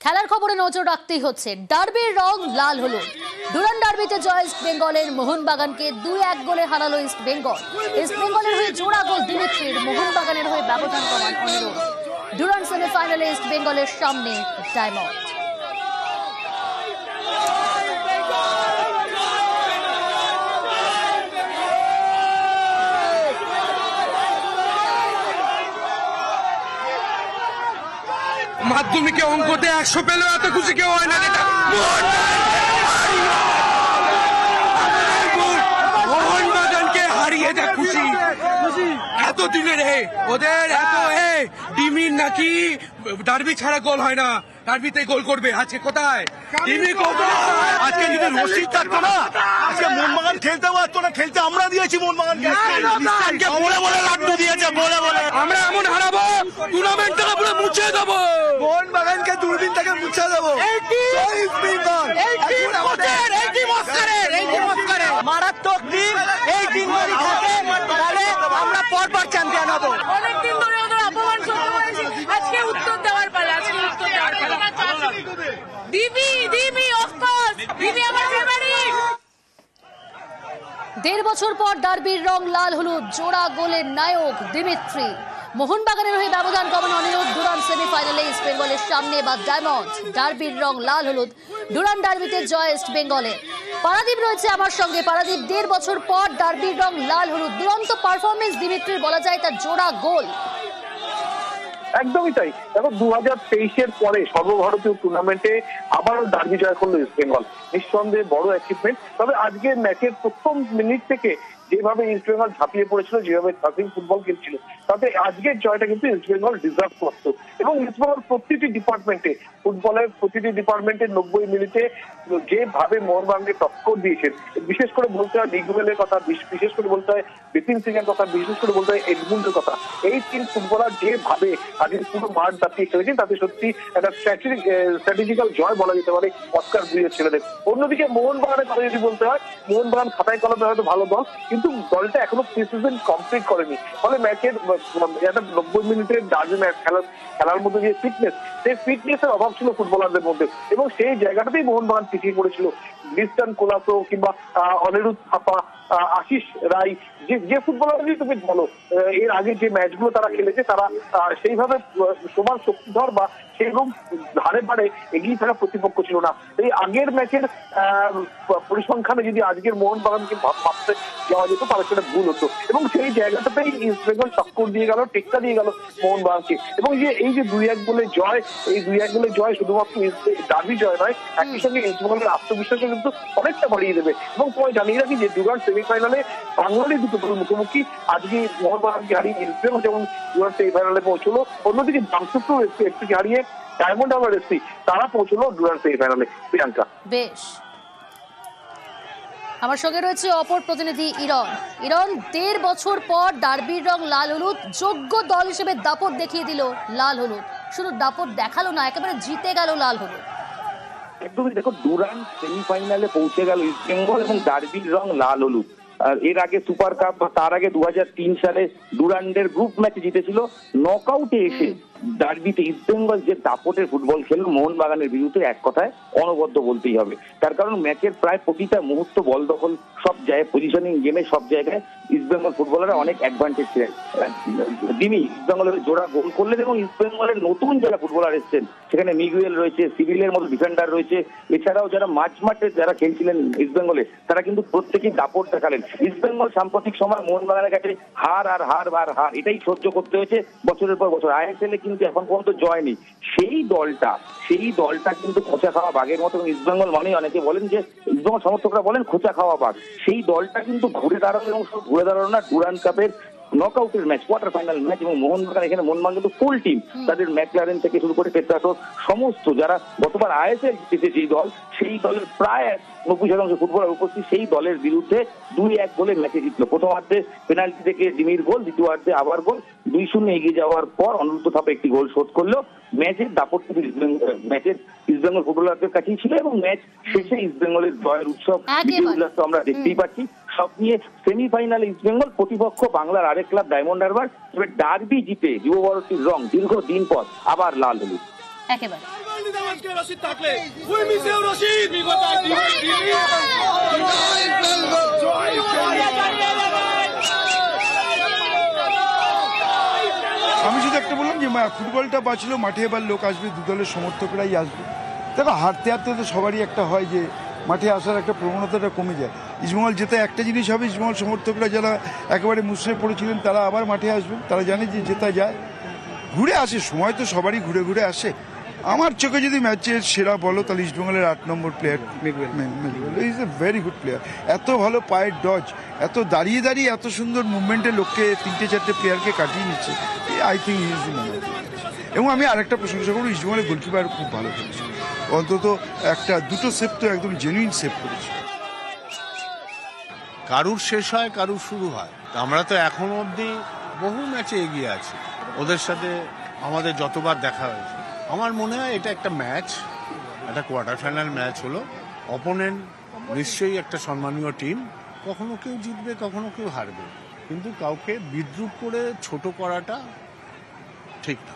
খেলার খবরে নজর রাখতেই হচ্ছে ডার্বির রং লাল হলুদ। ডুরান্ড ডার্বিতে জয় ইস্ট বেঙ্গলের, মোহনবাগানকে 2-1 গোলে হারালো ইস্ট বেঙ্গল। ইস্ট বেঙ্গলের হয়ে জোড়া গোল দিমিত্রির, মোহনবাগানের হয়ে ব্যবধান কমান অনিরুদ্ধ। ডুরান্ড সেমিফাইনালে ইস্ট বেঙ্গলের সামনে ডায়মন্ড। মাধ্যমিকে অঙ্কতে 100 পেলেও এত খুশি কেউ হয় না। মোহনবাগানকে হারিয়ে যা খুশি, এতদিনের ওদের এত ডিমির নাকি ডার্বি ছাড়া গোল হয় না, ডার্বিতে গোল করবে। আজকে কোথায় ডিমি, কোথায়? আজকে যদি রশিদ থাকতো না, আজকে মোহনবাগান খেলতে পারতো না। খেলতে আমরা দিয়েছি মোহনবাগানকে, বলে বলে লাড্ডু দিয়েছে, বলে বলে। আমরা এমন হারাবো, টুর্নামেন্ট থেকে পুরো মুছে দেবো, মোহনবাগানকে দুর্দিন থেকে মুছে দেবো। মারাত্মক টিম, এই টিম যদি থাকে তাহলে আমরা পরপর চ্যাম্পিয়ন হবো। অনেকদিন ধরে ওদের অপমান সহ্য করেছি, আজকে উত্তর দেওয়ার পালা, আজকে উত্তর দেওয়ার পালা। দিবি অফকোর্স, দিবি আমার ফেভারিট। 1.5 বছর পর ডার্বির রং লাল হলুদ, জোড়া গোলের নায়ক দিমিত্রি। মোহনবাগানের হয়ে ব্যবধান কমান অনিরুদ্ধ। ডুরান্ড সেমিফাইনালে ইস্ট বেঙ্গলের সামনে বা ডায়মন্ড। ডার্বির রং লাল হলুদ, ডুরান্ড ডার্বিতে জয় ইস্ট বেঙ্গলের। পারাদীপ রয়েছে আমার সঙ্গে। পারাদীপ, 1.5 বছর পর ডার্বির রং লাল হলুদ, দুরন্ত পারফরমেন্স দিমিত্রির, বলা যায় তার জোড়া গোল। একদমই তাই। দেখো 2023-এর পরে সর্বভারতীয় টুর্নামেন্টে আবারও ডার্বি জয় করলো ইস্ট বেঙ্গল, নিঃসন্দেহে বড় অ্যাচিভমেন্ট। তবে আজকের ম্যাচের প্রথম মিনিট থেকে যেভাবে ইস্ট বেঙ্গল ঝাঁপিয়ে পড়েছিল, যেভাবে সার্ভিং ফুটবল খেলছিল, তাতে আজকের জয়টা কিন্তু ইস্ট বেঙ্গল ডিজার্ভ করত। এবং ইস্ট বেঙ্গল প্রতিটি ডিপার্টমেন্টে, ফুটবলের প্রতিটি ডিপার্টমেন্টে 90 মিনিটে যেভাবে মোহনবাগানকে টক্কর দিয়েছেন, বিশেষ করে বলতে হয় নিগুয়েলের কথা, বিশেষ করে বলতে হয় বিপিন সিং এর কথা, বিশেষ করে বলতে হয় এডমুন্ডের কথা। এই 3 ফুটবলার যেভাবে আজকে পুরো মাঠ দাপিয়ে খেলেছেন, তাতে সত্যি একটা স্ট্র্যাটেজিক্যাল জয় বলা যেতে পারে অস্কার দুইয়ের ছেলেদের। অন্যদিকে মোহনবাগানের কথা যদি বলতে হয়, মোহনবাগান খাতায় কলমে হয়তো ভালো দল, কিন্তু দলটা এখনো প্রি সিজন কমপ্লিট করেনি। ফলে ম্যাচের একটা 90 মিনিটের ডার্বি ম্যাচ খেলার মধ্যে যে ফিটনেস, সেই ফিটনেসের অভাব ছিল ফুটবলারদের মধ্যে, এবং সেই জায়গাটাতেই মোহনবাগান পিছিয়ে পড়েছিল। লিস্টন কোলাসো কিংবা অনিরুদ্ধ থাপা, আশিস রায়, যে ফুটবলারই তুমি বলো, এর আগে যে ম্যাচগুলো তারা খেলেছে, তারা সেইভাবে সমান শক্তিধর বা সেরকম ধারে ধারে এগিয়ে থাকা প্রতিপক্ষ ছিল না। এই আগের ম্যাচের পরিসংখ্যানে যদি আজকের মোহনবাগানকে ভাবতে যাওয়া যেত, তাহলে সেটা ভুল হতো। এবং সেই জায়গাটাতেই ইস্ট বেঙ্গল টক্কর দিয়ে গেল, টেক্কা দিয়ে গেল মোহনবাগানকে। এবং এই যে 2-1 গোলে জয়, এই 2-1 গোলে জয় শুধুমাত্র ডার্বি জয় নয়, একই সঙ্গে ইস্ট বেঙ্গলের আত্মবিশ্বাসও কিন্তু অনেকটা বাড়িয়ে দেবে। এবং তোমায় জানিয়ে রাখি যে ডুরান্ড সেমিফাইনালে বাঙালি দুটো দল মুখোমুখি। আজকে মোহনবাগানকে হারিয়ে ইস্ট বেঙ্গল যেমন ডুরান্ড সেমিফাইনালে পৌঁছলো, অন্যদিকে জামশেদপুর এফসিকে হারিয়ে ডায়মন্ড হারবার এফসি তারা পৌঁছলো ডুরান্ড সেমিফাইনালে। প্রিয়াঙ্কা, বেশ। আমার সঙ্গে রয়েছে অপর প্রতিনিধি ইরন। 1.5 বছর পর ডার্বির রং লাল হলুদ, যোগ্য দল হিসেবে দাপট দেখিয়ে দিল লাল হলুদ। শুধু দাপট দেখালো না, একেবারে জিতে গেল লাল হলুদ। একদমই। দেখো, ডুরান্ড সেমিফাইনালে পৌঁছে গেল ইস্ট বেঙ্গল এবং ডার্বির রং লাল হলুদ। আর এর আগে সুপার কাপ বা তার আগে 2003 সালে ডুরান্ডের গ্রুপ ম্যাচে জিতেছিল। নকআউটে এসে ডার্বিতে ইস্ট বেঙ্গল যে দাপটের ফুটবল খেলল মোহনবাগানের বিরুদ্ধে, এক কথায় অনবদ্য বলতেই হবে। তার কারণ ম্যাচের প্রায় প্রতিটা মুহূর্ত, বল দখল, সব জায়গায় পজিশনিং গেমে সব জায়গায় ইস্ট বেঙ্গল ফুটবলাররা অনেক অ্যাডভান্টেজ ছিলেন। দিমি ইস্ট বেঙ্গলের জোড়া গোল করলেন এবং ইস্ট বেঙ্গলের নতুন যারা ফুটবলার এসেছেন, সেখানে মিগুয়েল রয়েছে, সিভিলের মতো ডিফেন্ডার রয়েছে, এছাড়াও যারা মাঝমাঠে যারা খেলছিলেন ইস্ট বেঙ্গলে, তারা কিন্তু প্রত্যেকেই দাপট দেখালেন। ইস্ট বেঙ্গল সাম্প্রতিক সময় মোহনবাগানের কাছে হার আর হার আর হার এটাই সহ্য করতে হয়েছে বছরের পর বছর। আইএসএল কিন্তু এখন পর্যন্ত জয় নেই। সেই দলটা কিন্তু খোঁচা খাওয়া বাঘের মতো। ইস্ট বেঙ্গল মানে অনেকে বলেন যে, ইস্ট বেঙ্গল সমর্থকরা বলেন খোঁচা খাওয়া বাঘ। সেই দলটা কিন্তু ঘুরে দাঁড়ানো, এবং ঘুরে দাঁড়ানো না, ডুরান্ড কাপের নকআউটের ম্যাচ, কোয়ার্টার ফাইনাল ম্যাচ, এবং মোহনবাগান এখানে মোহনবাগান কিন্তু ফুল টিম, তাদের ম্যাকলারেন থেকে শুরু করে পেট্রাটো সমস্ত যারা গতবার আইএসএল জিতেছে যেই দল, সেই দলের প্রায় 90% ফুটবলার উপস্থিত। সেই দলের বিরুদ্ধে 2-1 গোলে ম্যাচে জিতলো। প্রথমার্ধে পেনাল্টি থেকে ডিমির গোল, দ্বিতীয়ার্ধে আবার গোল, 2-0 এগিয়ে যাওয়ার পর অনিরুদ্ধ থাপা একটি গোল শোধ করলো। ম্যাচের দাপট কিন্তু ম্যাচের ইস্ট বেঙ্গল ফুটবলারদের কাছেই ছিল, এবং ম্যাচ শেষে ইস্ট বেঙ্গলের জয়ের উৎসব উল্লাস তো আমরা দেখতেই পাচ্ছি। সব নিয়ে সেমিফাইনালে ইস্ট বেঙ্গল, প্রতিপক্ষ বাংলার আরেক ক্লাব ডায়মন্ড হারবার। তবে ডার্বি জিতে যুবভারতীর রং দীর্ঘদিন পর আবার লাল হলুদ। একেবারে আমি শুধু একটা বললাম যে ফুটবলটা বাঁচলো, মাঠে এবার লোক আসবে, দু দলের সমর্থকরাই আসবে। দেখো হারতে হারতে তো সবারই একটা হয় যে মাঠে আসার একটা প্রবণতাটা কমে যায়। ইস্টবেঙ্গল জেতা একটা জিনিস হবে, ইস্টবেঙ্গল সমর্থকরা যারা একেবারে মুষড়ে পড়েছিলেন তারা আবার মাঠে আসবেন, তারা জানে যে জেতা যায়, ঘুরে আসে, সময় তো সবারই ঘুরে ঘুরে আসে। আমার চোখে যদি ম্যাচের সেরা বলো তাহলে ইস্টবেঙ্গলের 8 নম্বর player Miguel is a very good player. এত ভালো পায়ের ডজ, এত দাঁড়িয়ে দাঁড়িয়ে এত সুন্দর মুভমেন্টে লোককে 3-4 প্লেয়ারকে কাটিয়ে নিচ্ছে। I think he is the man. এবং আমি আরেকটা প্রশংসা করবো, ইস্টবেঙ্গলের গোলকিপার খুব ভালো খেলেছে, অন্তত দুটো সেভ তো একদম জেনুইন সেভ করেছে। কারুর শেষ হয়, কারুর শুরু হয়। আমরা তো এখনো অবধি বহু ম্যাচে এগিয়ে আছি, ওদের সাথে আমাদের যতবার দেখা হয়েছে। আমার মনে হয় এটা একটা ম্যাচ, একটা কোয়ার্টার ফাইনাল ম্যাচ হলো। অপোনেন্ট নিশ্চয়ই একটা সম্মানীয় টিম, কখনো কেউ জিতবে, কখনো কেউ হারবে, কিন্তু কাউকে বিদ্রুপ করে ছোট করাটা ঠিক না।